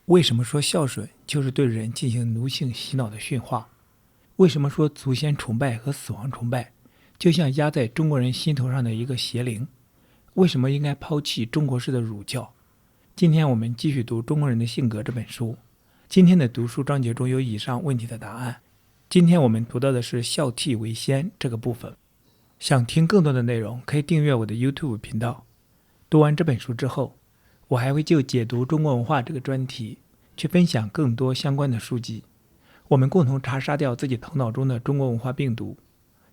为什么说孝顺就是对人进行奴性洗脑的驯化？为什么说祖先崇拜和死亡崇拜就像压在中国人心头上的一个邪灵？为什么应该抛弃中国式的儒教？今天我们继续读《中国人的性格》这本书。今天的读书章节中有以上问题的答案。今天我们读到的是孝悌为先这个部分。想听更多的内容，可以订阅我的 YouTube 频道。读完这本书之后，我还会就解读中国文化这个专题去分享更多相关的书籍。我们共同查杀掉自己头脑中的中国文化病毒，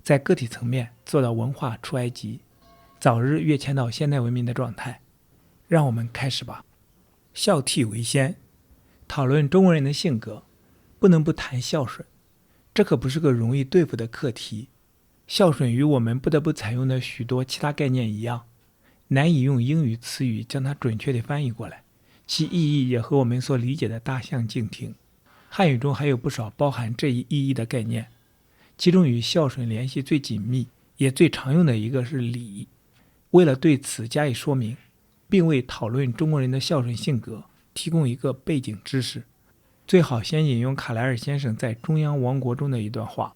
在个体层面做到文化出埃及，早日跃迁到现代文明的状态。让我们开始吧。孝悌为先，讨论中国人的性格，不能不谈孝顺。这可不是个容易对付的课题。孝顺与我们不得不采用的许多其他概念一样，难以用英语词语将它准确地翻译过来，其意义也和我们所理解的大相径庭。汉语中还有不少包含这一意义的概念，其中与孝顺联系最紧密也最常用的一个是礼。为了对此加以说明，并为讨论中国人的孝顺性格提供一个背景知识，最好先引用卡莱尔先生在《中央王国》中的一段话：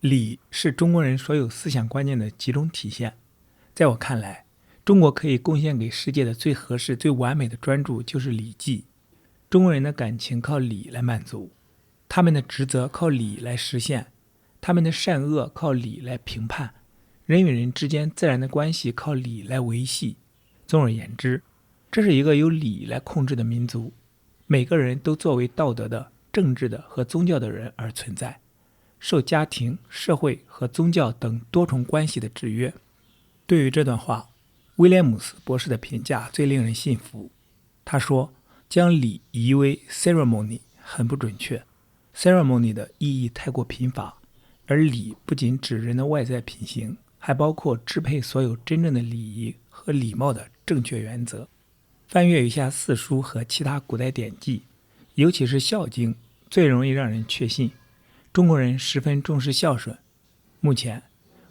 礼是中国人所有思想观念的集中体现。在我看来，中国可以贡献给世界的最合适、最完美的专著就是《礼记》。中国人的感情靠礼来满足，他们的职责靠礼来实现，他们的善恶靠礼来评判，人与人之间自然的关系靠礼来维系。总而言之，这是一个由礼来控制的民族，每个人都作为道德的、政治的和宗教的人而存在，受家庭、社会和宗教等多重关系的制约。对于这段话，威廉姆斯博士的评价最令人信服。他说，将礼移为 ceremony 很不准确， ceremony 的意义太过贫乏，而礼不仅指人的外在品行，还包括支配所有真正的礼仪和礼貌的正确原则。翻阅一下四书和其他古代典籍，尤其是《孝经》，最容易让人确信中国人十分重视孝顺。目前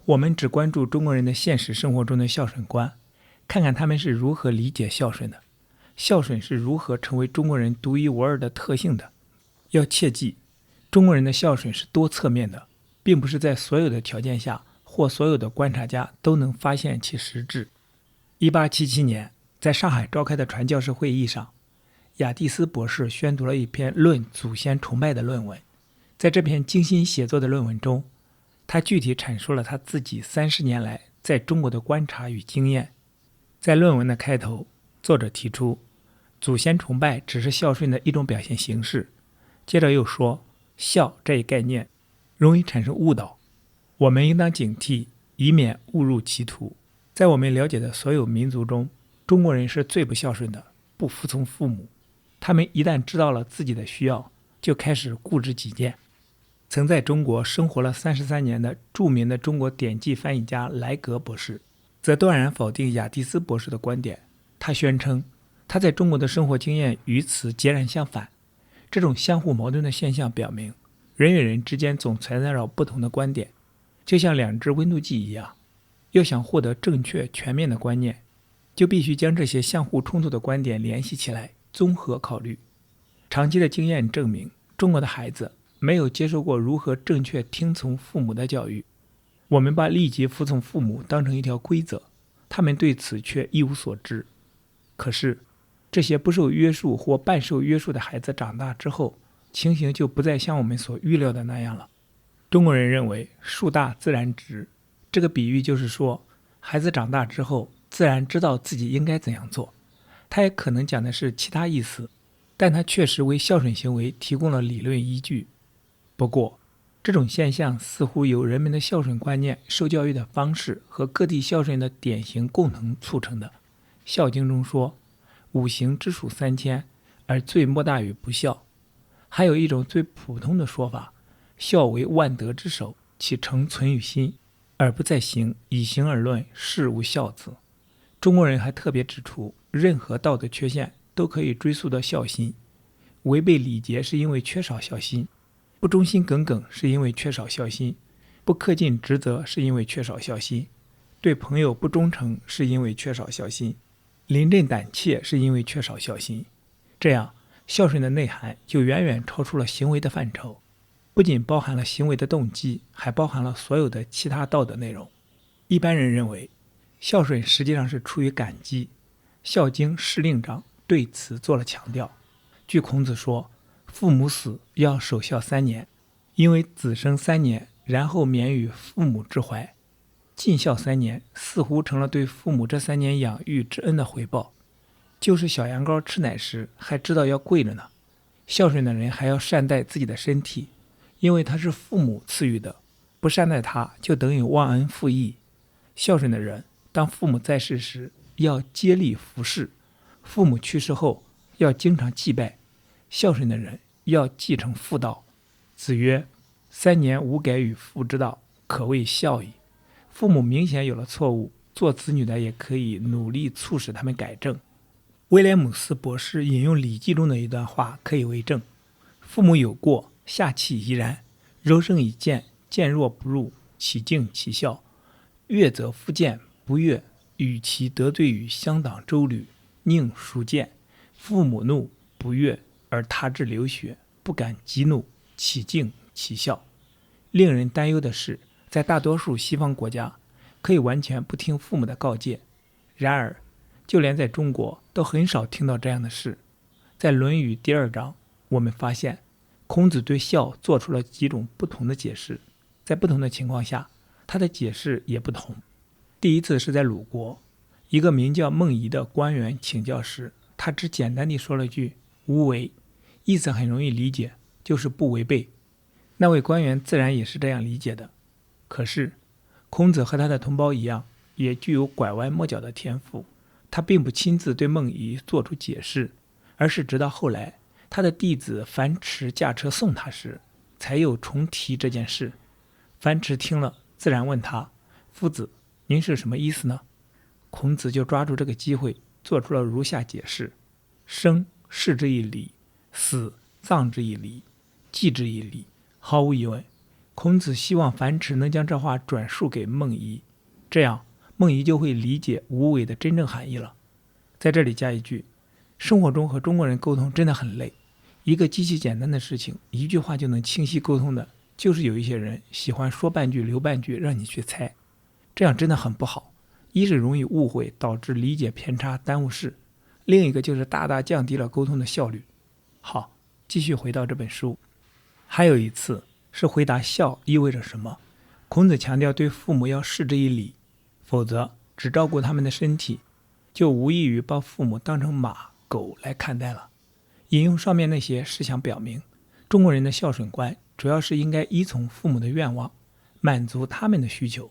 我们只关注中国人的现实生活中的孝顺观，看看他们是如何理解孝顺的，孝顺是如何成为中国人独一无二的特性的。要切记，中国人的孝顺是多侧面的，并不是在所有的条件下或所有的观察家都能发现其实质。1877年，在上海召开的传教士会议上，雅蒂斯博士宣读了一篇论祖先崇拜的论文。在这篇精心写作的论文中，他具体阐述了他自己30年来在中国的观察与经验。在论文的开头，作者提出祖先崇拜只是孝顺的一种表现形式，接着又说孝这一概念容易产生误导，我们应当警惕，以免误入歧途。在我们了解的所有民族中，中国人是最不孝顺的，不服从父母。他们一旦知道了自己的需要，就开始固执己见。曾在中国生活了33年的著名的中国典籍翻译家莱格博士，则断然否定雅蒂斯博士的观点。他宣称，他在中国的生活经验与此截然相反。这种相互矛盾的现象表明，人与人之间总存在着不同的观点，就像两只温度计一样。要想获得正确全面的观念，就必须将这些相互冲突的观点联系起来，综合考虑。长期的经验证明，中国的孩子没有接受过如何正确听从父母的教育。我们把立即服从父母当成一条规则，他们对此却一无所知。可是，这些不受约束或半受约束的孩子长大之后，情形就不再像我们所预料的那样了。中国人认为树大自然直，这个比喻就是说，孩子长大之后自然知道自己应该怎样做。他也可能讲的是其他意思，但他确实为孝顺行为提供了理论依据。不过，这种现象似乎由人们的孝顺观念、受教育的方式和各地孝顺的典型共同促成的。《孝经》中说，五行之属3000，而罪莫大于不孝。还有一种最普通的说法，孝为万德之首，其诚存于心，而不在行，以行而论，是无孝子。中国人还特别指出，任何道德缺陷都可以追溯到孝心。违背礼节是因为缺少孝心，不忠心耿耿是因为缺少孝心，不恪尽职责是因为缺少孝心，对朋友不忠诚是因为缺少孝心，临阵胆怯是因为缺少孝心。这样，孝顺的内涵就远远超出了行为的范畴，不仅包含了行为的动机，还包含了所有的其他道德内容。一般人认为，孝顺实际上是出于感激，《孝经·施令章》对此做了强调。据孔子说，父母死要守孝3年，因为子生3年，然后免于父母之怀。尽孝3年似乎成了对父母这3年养育之恩的回报。就是小羊羔吃奶时还知道要跪着呢。孝顺的人还要善待自己的身体，因为它是父母赐予的，不善待它就等于忘恩负义。孝顺的人当父母在世时要竭力服侍，父母去世后要经常祭拜。孝顺的人要继承父道。子曰：“3年无改于父之道，可谓孝矣。”父母明显有了错误，做子女的也可以努力促使他们改正。威廉姆斯博士引用《礼记》中的一段话可以为证：父母有过，下气怡然，柔声以谏，谏若不入，其敬其孝。悦则复谏，不悦，与其得罪于乡党周旅，宁孰见？父母怒不悦，而他之流血，不敢激怒，其敬其孝。令人担忧的是，在大多数西方国家，可以完全不听父母的告诫。然而，就连在中国都很少听到这样的事。在《论语》第2章，我们发现孔子对孝做出了几种不同的解释，在不同的情况下，他的解释也不同。第一次是在鲁国，一个名叫孟仪的官员请教时，他只简单地说了句“无为”，意思很容易理解，就是不违背。那位官员自然也是这样理解的。可是，孔子和他的同胞一样，也具有拐弯抹角的天赋。他并不亲自对孟仪做出解释，而是直到后来他的弟子樊迟驾车送他时，才又重提这件事。樊迟听了，自然问他：“夫子，您是什么意思呢？”孔子就抓住这个机会，做出了如下解释：生视之以礼，死葬之以礼，祭之以礼。毫无疑问，孔子希望樊迟能将这话转述给孟仪，这样孟仪就会理解无为的真正含义了。在这里加一句，生活中和中国人沟通真的很累。一个极其简单的事情，一句话就能清晰沟通的，就是有一些人喜欢说半句留半句，让你去猜，这样真的很不好。一是容易误会，导致理解偏差，耽误事；另一个就是大大降低了沟通的效率。好，继续回到这本书。还有一次是回答孝意味着什么，孔子强调对父母要视之以礼，否则只照顾他们的身体，就无异于把父母当成马狗来看待了。引用上面那些是想表明，中国人的孝顺观主要是应该依从父母的愿望，满足他们的需求。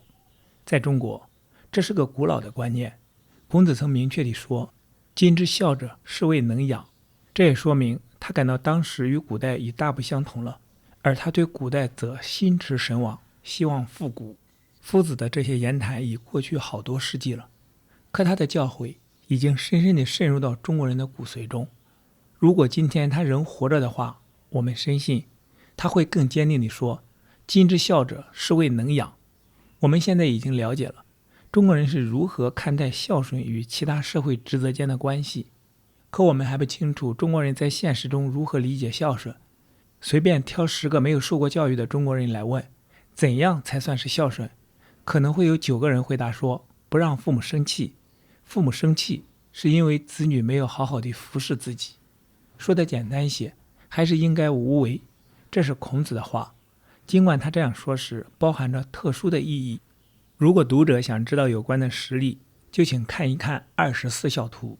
在中国，这是个古老的观念。孔子曾明确地说：“今之孝者，是谓能养。”这也说明他感到当时与古代已大不相同了，而他对古代则心驰神往，希望复古。夫子的这些言谈已过去好多世纪了，可他的教诲已经深深地渗入到中国人的骨髓中。如果今天他仍活着的话，我们深信他会更坚定地说：“今之孝者，是谓能养。”我们现在已经了解了中国人是如何看待孝顺与其他社会职责间的关系，可我们还不清楚中国人在现实中如何理解孝顺。随便挑10个没有受过教育的中国人来问，怎样才算是孝顺？可能会有9个人回答说，不让父母生气。父母生气是因为子女没有好好地服侍自己。说的简单些，还是应该无为。这是孔子的话，尽管他这样说时包含着特殊的意义。如果读者想知道有关的实例，就请看一看《24孝图》，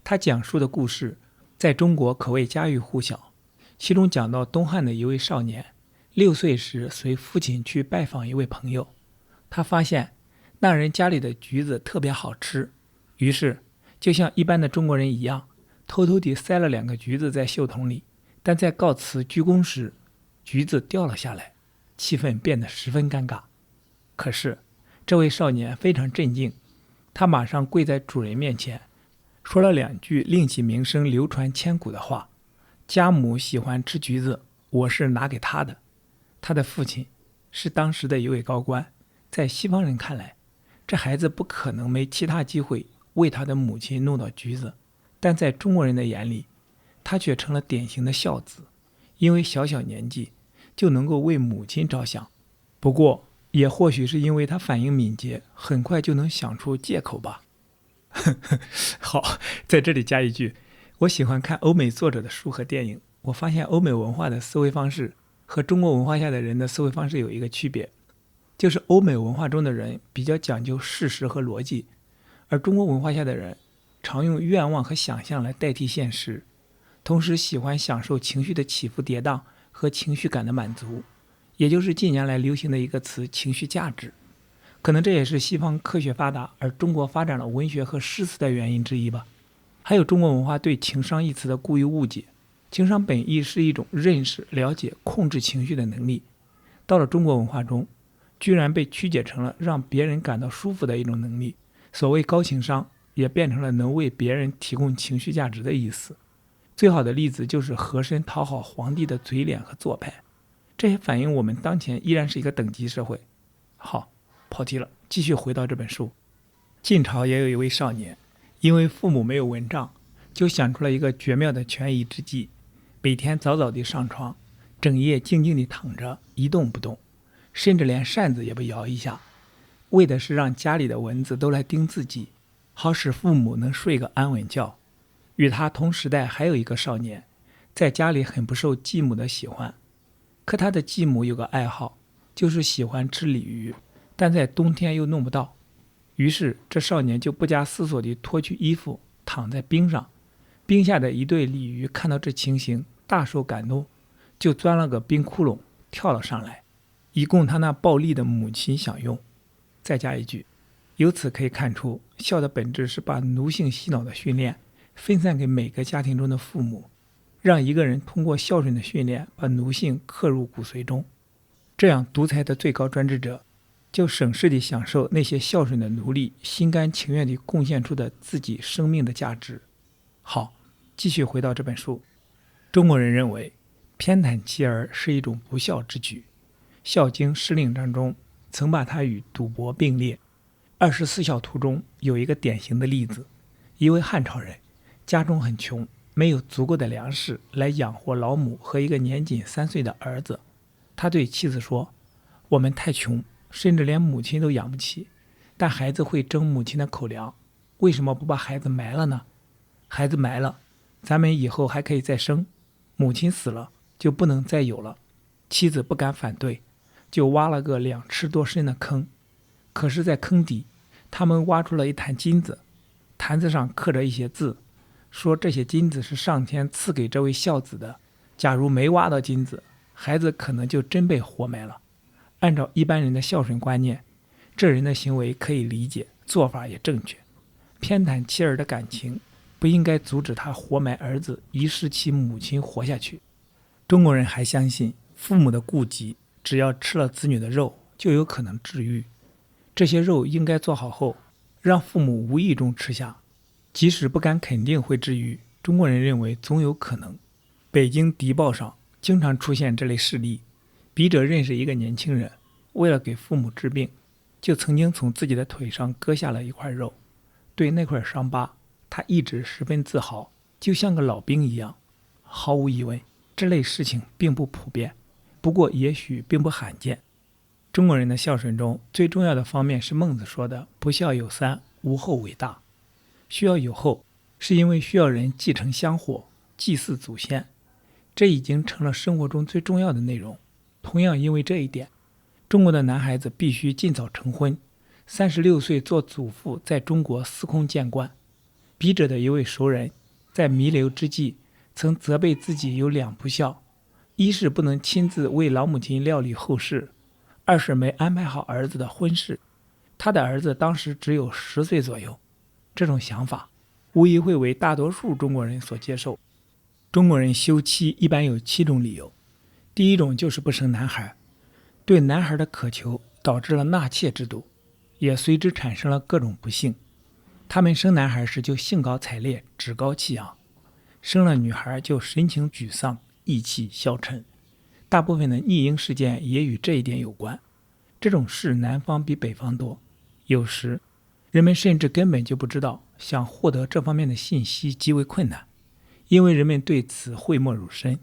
他讲述的故事在中国可谓家喻户晓。其中讲到东汉的一位少年，6岁时随父亲去拜访一位朋友，他发现那人家里的橘子特别好吃，于是就像一般的中国人一样，偷偷地塞了2个橘子在袖筒里，但在告辞鞠躬时，橘子掉了下来，气氛变得十分尴尬。可是这位少年非常镇静，他马上跪在主人面前，说了2句令其名声流传千古的话：家母喜欢吃橘子，我是拿给他的。他的父亲是当时的一位高官，在西方人看来，这孩子不可能没其他机会为他的母亲弄到橘子，但在中国人的眼里，他却成了典型的孝子，因为小小年纪就能够为母亲着想。不过也或许是因为他反应敏捷，很快就能想出借口吧。好，在这里加一句，我喜欢看欧美作者的书和电影，我发现欧美文化的思维方式和中国文化下的人的思维方式有一个区别，就是欧美文化中的人比较讲究事实和逻辑，而中国文化下的人常用愿望和想象来代替现实，同时喜欢享受情绪的起伏跌宕和情绪感的满足，也就是近年来流行的一个词情绪价值。可能这也是西方科学发达而中国发展了文学和诗词的原因之一吧。还有中国文化对情商一词的故意误解，情商本意是一种认识、了解、控制情绪的能力，到了中国文化中居然被曲解成了让别人感到舒服的一种能力。所谓高情商也变成了能为别人提供情绪价值的意思。最好的例子就是和珅讨好皇帝的嘴脸和做派，这也反映我们当前依然是一个等级社会。好，跑题了，继续回到这本书。晋朝也有一位少年，因为父母没有蚊帐，就想出了一个绝妙的权宜之计，每天早早地上床，整夜静静地躺着，一动不动，甚至连扇子也不摇一下，为的是让家里的蚊子都来叮自己，好使父母能睡个安稳觉。与他同时代还有一个少年，在家里很不受继母的喜欢，可他的继母有个爱好，就是喜欢吃鲤鱼，但在冬天又弄不到，于是这少年就不加思索地脱去衣服躺在冰上。冰下的一对鲤鱼看到这情形大受感动，就钻了个冰窟窿跳了上来，以供他那暴力的母亲享用。再加一句，由此可以看出，孝的本质是把奴性洗脑的训练分散给每个家庭中的父母，让一个人通过孝顺的训练把奴性刻入骨髓中，这样独裁的最高专制者就省事地享受那些孝顺的奴隶心甘情愿地贡献出的自己生命的价值。好，继续回到这本书。中国人认为偏袒妻儿是一种不孝之举，《孝经·师令章》中曾把它与赌博并列。24孝图中有一个典型的例子，一位汉朝人家中很穷，没有足够的粮食来养活老母和一个年仅3岁的儿子。他对妻子说，我们太穷，甚至连母亲都养不起，但孩子会争母亲的口粮，为什么不把孩子埋了呢？孩子埋了，咱们以后还可以再生，母亲死了就不能再有了。妻子不敢反对，就挖了个2尺多深的坑，可是在坑底他们挖出了一坛金子，坛子上刻着一些字，说这些金子是上天赐给这位孝子的，假如没挖到金子，孩子可能就真被活埋了。按照一般人的孝顺观念，这人的行为可以理解，做法也正确，偏袒妻儿的感情不应该阻止他活埋儿子，以使其母亲活下去。中国人还相信父母的痼疾只要吃了子女的肉就有可能治愈，这些肉应该做好后让父母无意中吃下，即使不敢肯定会治愈，中国人认为总有可能。北京敌报上经常出现这类事例，笔者认识一个年轻人，为了给父母治病，就曾经从自己的腿上割下了一块肉，对那块伤疤他一直十分自豪，就像个老兵一样。毫无疑问，这类事情并不普遍，不过也许并不罕见。中国人的孝顺中最重要的方面是孟子说的不孝有三，无后为大。需要有后，是因为需要人继承香火，祭祀祖先，这已经成了生活中最重要的内容。同样因为这一点，中国的男孩子必须尽早成婚，36岁做祖父在中国司空见惯。笔者的一位熟人在弥留之际曾责备自己有2不孝，一是不能亲自为老母亲料理后事，二是没安排好儿子的婚事。他的儿子当时只有10岁左右，这种想法无疑会为大多数中国人所接受。中国人休妻一般有7种理由，第一种就是不生男孩，对男孩的渴求导致了纳妾制度，也随之产生了各种不幸。他们生男孩时就兴高采烈，趾高气扬，生了女孩就神情沮丧，意气消沉。大部分的逆婴事件也与这一点有关，这种事南方比北方多，有时人们甚至根本就不知道，想获得这方面的信息极为困难，因为人们对此讳莫如深。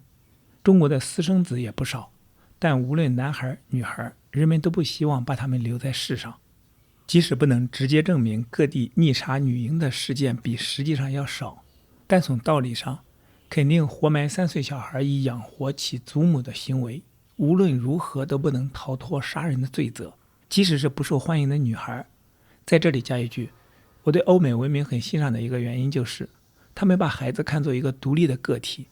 中国的私生子也不少，但无论男孩女孩，人们都不希望把他们留在世上。即使不能直接证明各地溺杀女婴的事件比实际上要少，但从道理上，肯定活埋3岁小孩以养活其祖母的行为，无论如何都不能逃脱杀人的罪责。即使是不受欢迎的女孩，在这里加一句，我对欧美文明很欣赏的一个原因就是，他们把孩子看作一个独立的个体，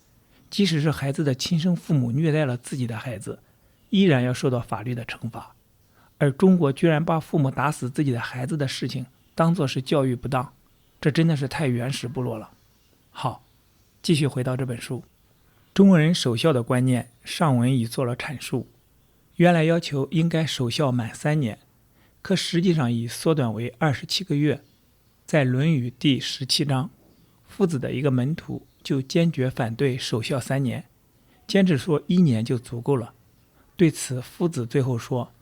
即使是孩子的亲生父母虐待了自己的孩子，依然要受到法律的惩罚。而中国居然把父母打死自己的孩子的事情当作是教育不当，这真的是太原始部落了。好，继续回到这本书。中国人守孝的观念，上文已做了阐述。原来要求应该守孝满3年，可实际上已缩短为27个月。在《论语》第17章，夫子的一个门徒就坚决反对守孝3年，坚持说1年就足够了。对此，夫子最后说，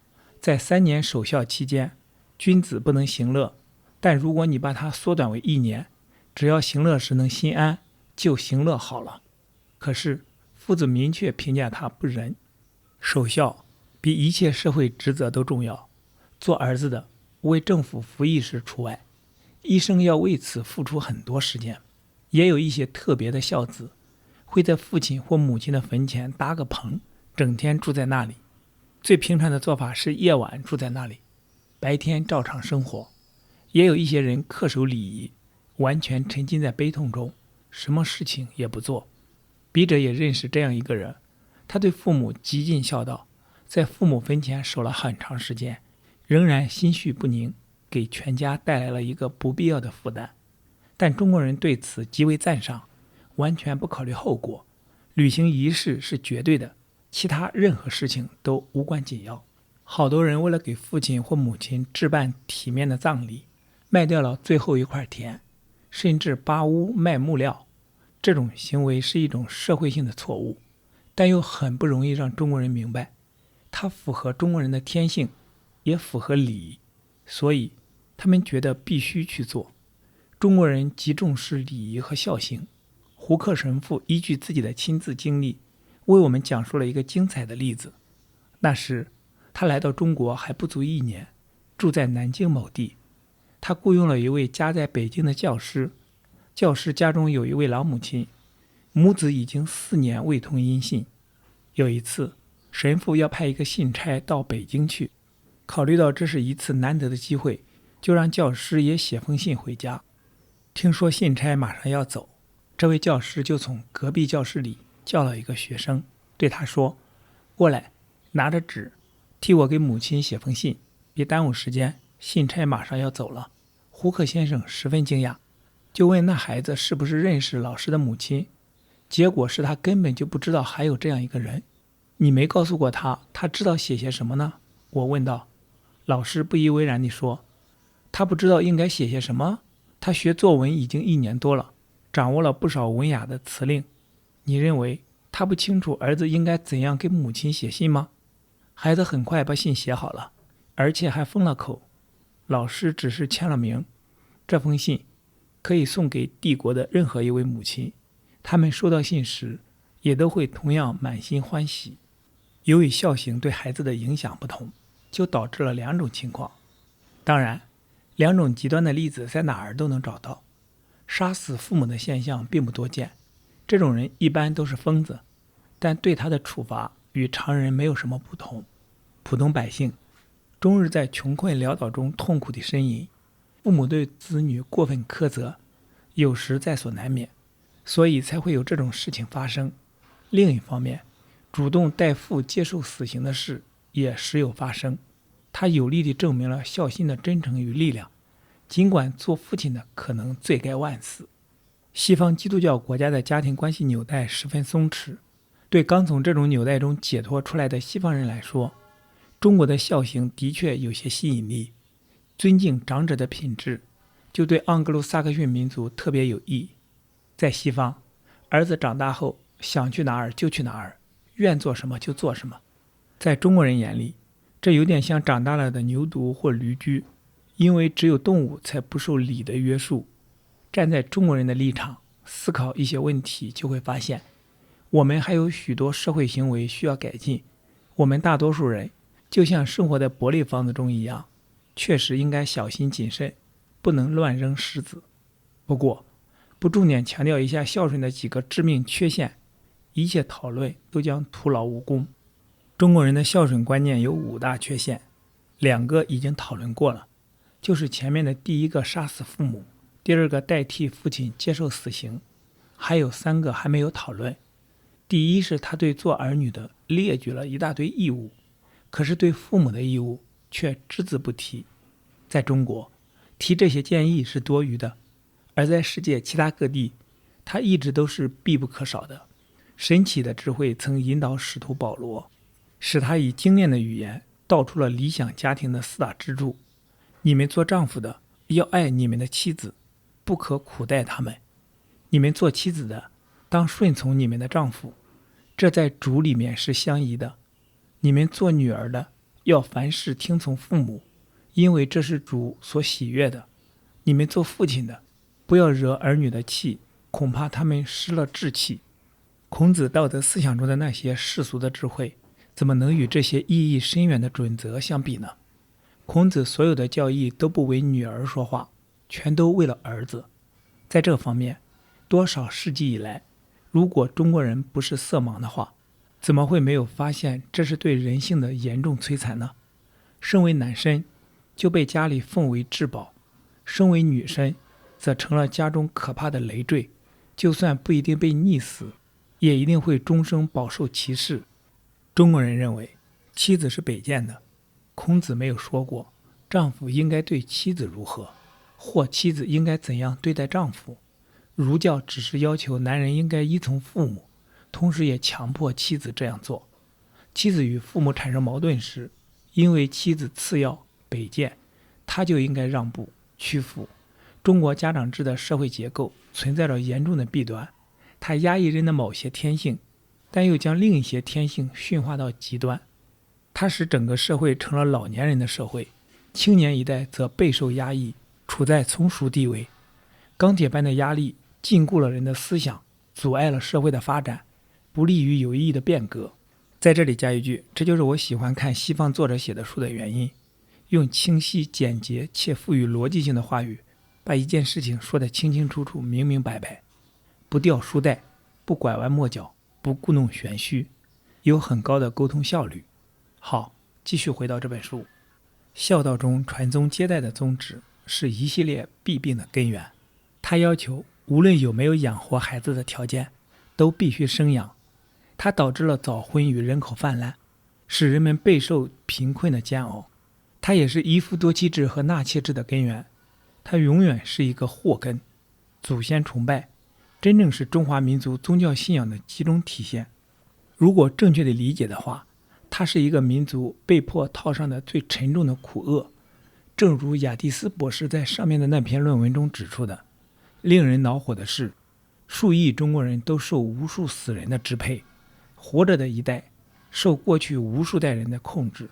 在3年守孝期间，君子不能行乐，但如果你把它缩短为1年，只要行乐时能心安，就行乐好了。可是夫子明确评价他不仁。守孝比一切社会职责都重要，做儿子的为政府服役时除外，一生要为此付出很多时间。也有一些特别的孝子，会在父亲或母亲的坟前搭个棚，整天住在那里。最平常的做法是夜晚住在那里，白天照常生活。也有一些人恪守礼仪，完全沉浸在悲痛中，什么事情也不做。笔者也认识这样一个人，他对父母极尽孝道，在父母坟前守了很长时间，仍然心绪不宁，给全家带来了一个不必要的负担。但中国人对此极为赞赏，完全不考虑后果，履行仪式是绝对的，其他任何事情都无关紧要。好多人为了给父亲或母亲置办体面的葬礼，卖掉了最后一块田，甚至扒屋卖木料。这种行为是一种社会性的错误，但又很不容易让中国人明白，它符合中国人的天性，也符合礼仪，所以他们觉得必须去做。中国人极重视礼仪和孝行。胡克神父依据自己的亲自经历，为我们讲述了一个精彩的例子。那时他来到中国还不足1年，住在南京某地。他雇佣了一位家在北京的教师，教师家中有一位老母亲，母子已经4年未通音信。有一次，神父要派一个信差到北京去，考虑到这是一次难得的机会，就让教师也写封信回家。听说信差马上要走，这位教师就从隔壁教室里叫了一个学生，对他说，过来，拿着纸，替我给母亲写封信，别耽误时间，信差马上要走了。胡克先生十分惊讶，就问那孩子是不是认识老师的母亲，结果是他根本就不知道还有这样一个人。你没告诉过他，他知道写些什么呢？我问道。老师不以为然地说，他不知道应该写些什么，他学作文已经1年多了，掌握了不少文雅的辞令。你认为他不清楚儿子应该怎样给母亲写信吗？孩子很快把信写好了，而且还封了口。老师只是签了名，这封信可以送给帝国的任何一位母亲，他们收到信时也都会同样满心欢喜。由于孝行对孩子的影响不同，就导致了2种情况。当然，2种极端的例子在哪儿都能找到。杀死父母的现象并不多见，这种人一般都是疯子，但对他的处罚与常人没有什么不同。普通百姓终日在穷困潦倒中痛苦地呻吟，父母对子女过分苛责，有时在所难免，所以才会有这种事情发生。另一方面，主动代父接受死刑的事也时有发生，它有力地证明了孝心的真诚与力量，尽管做父亲的可能罪该万死。西方基督教国家的家庭关系纽带十分松弛，对刚从这种纽带中解脱出来的西方人来说，中国的孝行的确有些吸引力，尊敬长者的品质就对盎格鲁撒克逊民族特别有益。在西方，儿子长大后想去哪儿就去哪儿，愿做什么就做什么。在中国人眼里，这有点像长大了的牛犊或驴驹，因为只有动物才不受礼的约束。站在中国人的立场，思考一些问题，就会发现我们还有许多社会行为需要改进。我们大多数人就像生活在玻璃房子中一样，确实应该小心谨慎，不能乱扔石子。不过，不重点强调一下孝顺的几个致命缺陷，一切讨论都将徒劳无功。中国人的孝顺观念有5大缺陷，2个已经讨论过了，就是前面的第一个杀死父母，第二个代替父亲接受死刑，还有3个还没有讨论。第一是他对做儿女的列举了一大堆义务，可是对父母的义务却只字不提。在中国，提这些建议是多余的，而在世界其他各地，它一直都是必不可少的。神奇的智慧曾引导使徒保罗，使他以精炼的语言道出了理想家庭的4大支柱。你们做丈夫的要爱你们的妻子，不可苦待他们；你们做妻子的当顺从你们的丈夫，这在主里面是相宜的。你们做女儿的要凡事听从父母，因为这是主所喜悦的。你们做父亲的不要惹儿女的气，恐怕他们失了志气。孔子道德思想中的那些世俗的智慧，怎么能与这些意义深远的准则相比呢？孔子所有的教义都不为女儿说话，全都为了儿子。在这方面，多少世纪以来，如果中国人不是色盲的话，怎么会没有发现这是对人性的严重摧残呢？身为男生就被家里奉为至宝，身为女生则成了家中可怕的累赘，就算不一定被溺死，也一定会终生饱受歧视。中国人认为妻子是卑贱的，孔子没有说过丈夫应该对妻子如何，或妻子应该怎样对待丈夫。儒教只是要求男人应该依从父母，同时也强迫妻子这样做。妻子与父母产生矛盾时，因为妻子次要卑贱，他就应该让步屈服。中国家长制的社会结构存在着严重的弊端，它压抑人的某些天性，但又将另一些天性驯化到极端。它使整个社会成了老年人的社会，青年一代则备受压抑，处在从属地位。钢铁般的压力禁锢了人的思想，阻碍了社会的发展，不利于有意义的变革。在这里加一句，这就是我喜欢看西方作者写的书的原因，用清晰简洁且富于逻辑性的话语，把一件事情说得清清楚楚明明白白，不掉书袋，不拐弯抹角，不故弄玄虚，有很高的沟通效率。好，继续回到这本书。孝道中传宗接代的宗旨是一系列弊病的根源，它要求无论有没有养活孩子的条件，都必须生养。它导致了早婚与人口泛滥，使人们备受贫困的煎熬。它也是一夫多妻制和纳妾制的根源，它永远是一个祸根。祖先崇拜真正是中华民族宗教信仰的集中体现。如果正确的理解的话，它是一个民族被迫套上的最沉重的苦厄。正如雅蒂斯博士在上面的那篇论文中指出的，令人恼火的是，数亿中国人都受无数死人的支配，活着的一代受过去无数代人的控制。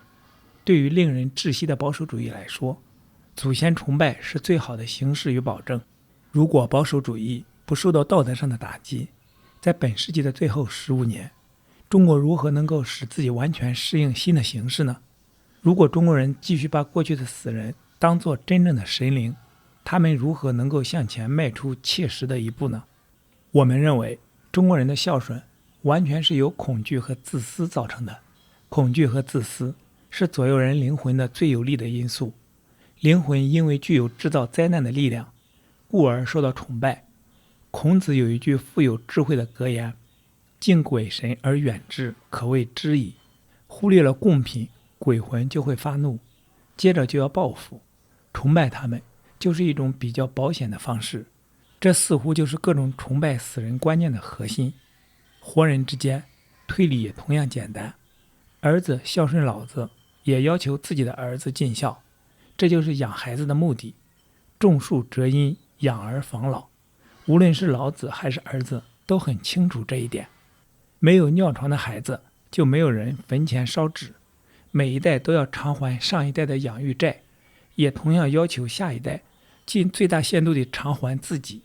对于令人窒息的保守主义来说，祖先崇拜是最好的形式与保证。如果保守主义不受到道德上的打击，在本世纪的最后15年，中国如何能够使自己完全适应新的形势呢？如果中国人继续把过去的死人当作真正的神灵，他们如何能够向前迈出切实的一步呢？我们认为，中国人的孝顺完全是由恐惧和自私造成的。恐惧和自私是左右人灵魂的最有力的因素。灵魂因为具有制造灾难的力量，故而受到崇拜。孔子有一句富有智慧的格言：敬鬼神而远之，可谓知矣。忽略了贡品，鬼魂就会发怒，接着就要报复。崇拜他们就是一种比较保险的方式。这似乎就是各种崇拜死人观念的核心。活人之间推理也同样简单，儿子孝顺老子，也要求自己的儿子尽孝，这就是养孩子的目的。种树择因，养儿防老，无论是老子还是儿子都很清楚这一点。没有尿床的孩子，就没有人坟前烧纸。每一代都要偿还上一代的养育债，也同样要求下一代尽最大限度地偿还自己。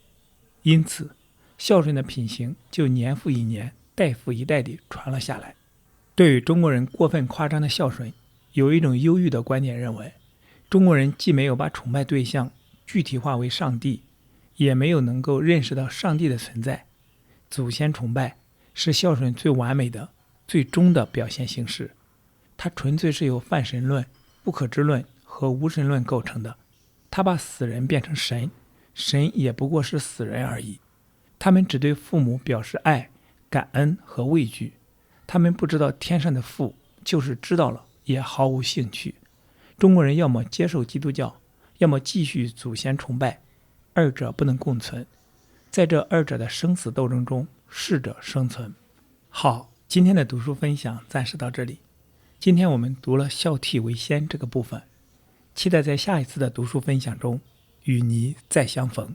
因此，孝顺的品行就年复一年、代复一代地传了下来。对于中国人过分夸张的孝顺，有一种忧郁的观点认为，中国人既没有把崇拜对象具体化为上帝，也没有能够认识到上帝的存在。祖先崇拜是孝顺最完美的、最终的表现形式，它纯粹是由泛神论、不可知论和无神论构成的。它把死人变成神，神也不过是死人而已。他们只对父母表示爱、感恩和畏惧，他们不知道天上的父，就是知道了也毫无兴趣。中国人要么接受基督教，要么继续祖先崇拜，二者不能共存。在这二者的生死斗争中，适者生存。好，今天的读书分享暂时到这里。今天我们读了孝悌为先这个部分，期待在下一次的读书分享中与你再相逢。